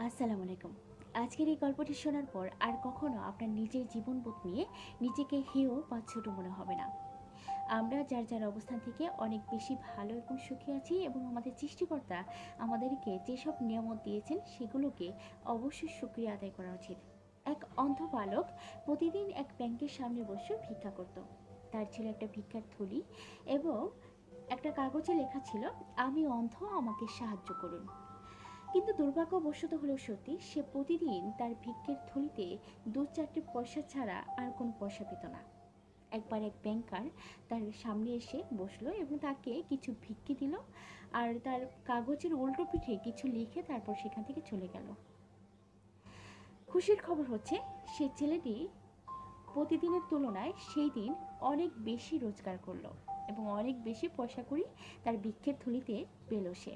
আসসালামু আলাইকুম। আজকের এই গল্পটি শোনার পর আর কখনো আপনার নিজের জীবনবোধ নিয়ে নিজেকে হেয় বা ছোট মনে হবে না। আমরা যার যার অবস্থান থেকে অনেক বেশি ভালো এবং সুখী আছি, এবং আমাদের সৃষ্টিকর্তা আমাদেরকে যেসব নিয়ামত দিয়েছেন সেগুলোকে অবশ্যই শুকরিয়া আদায় করা উচিত। এক অন্ধ বালক প্রতিদিন এক ব্যাংকের সামনে বসে ভিক্ষা করত। তার ছিল একটা ভিক্ষার থলি এবং একটা কাগজে লেখা ছিল, আমি অন্ধ, আমাকে সাহায্য করুন। কিন্তু দুর্ভাগ্যবশত হলেও সত্যি, সে প্রতিদিন তার ভিক্ষের থলিতে 2-4টে পয়সা ছাড়া আর কোনো পয়সা পেত না। একবার এক ব্যাংকার তার সামনে এসে বসলো এবং তাকে কিছু ভিক্ষে দিল, আর তার কাগজের উল্টো পিঠে কিছু লিখে তারপর সেখান থেকে চলে গেল। খুশির খবর হচ্ছে, সে ছেলেটি প্রতিদিনের তুলনায় সেই দিন অনেক বেশি রোজগার করলো এবং অনেক বেশি পয়সা কড়ি তার ভিক্ষের থলিতে পেল সে।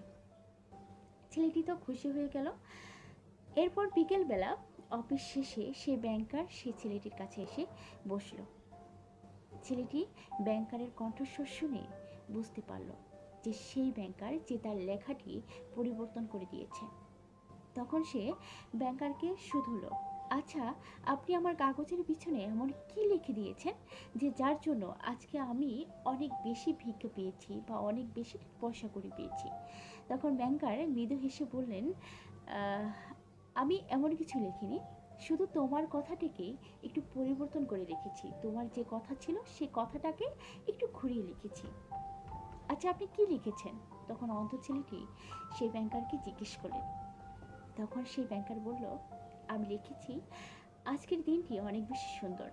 ছেলেটি তো খুশি হয়ে গেল। এরপর বিকেলবেলা অফিস শেষে সে ব্যাংকার সে ছেলেটির কাছে এসে বসল। ছেলেটি ব্যাংকারের কণ্ঠস্বর শুনে বুঝতে পারল যে সেই ব্যাংকার যে তার লেখাটি পরিবর্তন করে দিয়েছে। তখন সে ব্যাংকারকে শুধলো, আচ্ছা, আপনি আমার কাগজের পিছনে এমন কি লিখে দিয়েছেন যে যার জন্য আজকে আমি অনেক বেশি ভিক্ষা পেয়েছি বা অনেক বেশি পয়সা করে পেয়েছি? তখন ব্যাংকার মৃদু হেসে বললেন, "আহ, আমি এমন কিছু লিখিনি, শুধু তোমার কথাটিকে একটু পরিবর্তন করে লিখেছি। তোমার যে কথা ছিল সে কথাটাকে একটু ঘুরিয়ে লিখেছি।" আচ্ছা, আপনি কি লিখেছেন? তখন অন্ধ ছেলেটি সেই ব্যাংকারকে জিজ্ঞেস করলেন। তখন সেই ব্যাংকার বলল, আমি লিখেছি, আজকের দিনটি অনেক বেশি সুন্দর,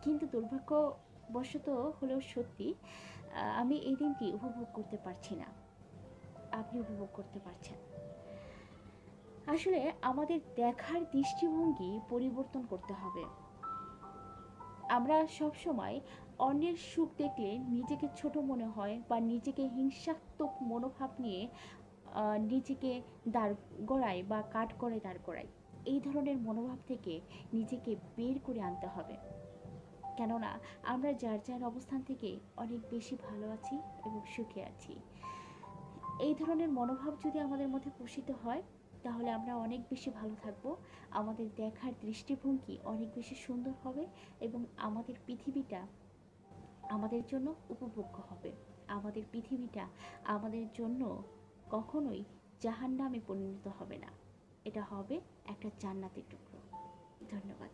কিন্তু দুর্ভাগ্যবশত হলেও সত্যি, আমি এই দিনটি উপভোগ করতে পারছি না। আপনি উপভোগ করতে পারছেন। আসলে আমাদের দেখার দৃষ্টিভঙ্গি পরিবর্তন করতে হবে। আমরা সব সময় অন্যের সুখ দেখলে নিজেকে ছোট মনে হয় বা নিজেকে হিংসাত্মক মনোভাব নিয়ে নিজেকে দাঁড় গড়াই বা কাঠ করে দাঁড় করাই। এই ধরনের মনোভাব থেকে নিজেকে বের করে আনতে হবে। কেননা আমরা যার যার অবস্থান থেকে অনেক বেশি ভালো আছি এবং সুখে আছি। এই ধরনের মনোভাব যদি আমাদের মধ্যে পোষিত হয়, তাহলে আমরা অনেক বেশি ভালো থাকব। আমাদের দেখার দৃষ্টিভঙ্গি অনেক বেশি সুন্দর হবে এবং আমাদের পৃথিবীটা আমাদের জন্য উপভোগ্য হবে। আমাদের পৃথিবীটা আমাদের জন্য কখনোই জাহান্নামে পরিণত হবে না। এটা হবে একটা জান্নাতের টুকরো। ধন্যবাদ।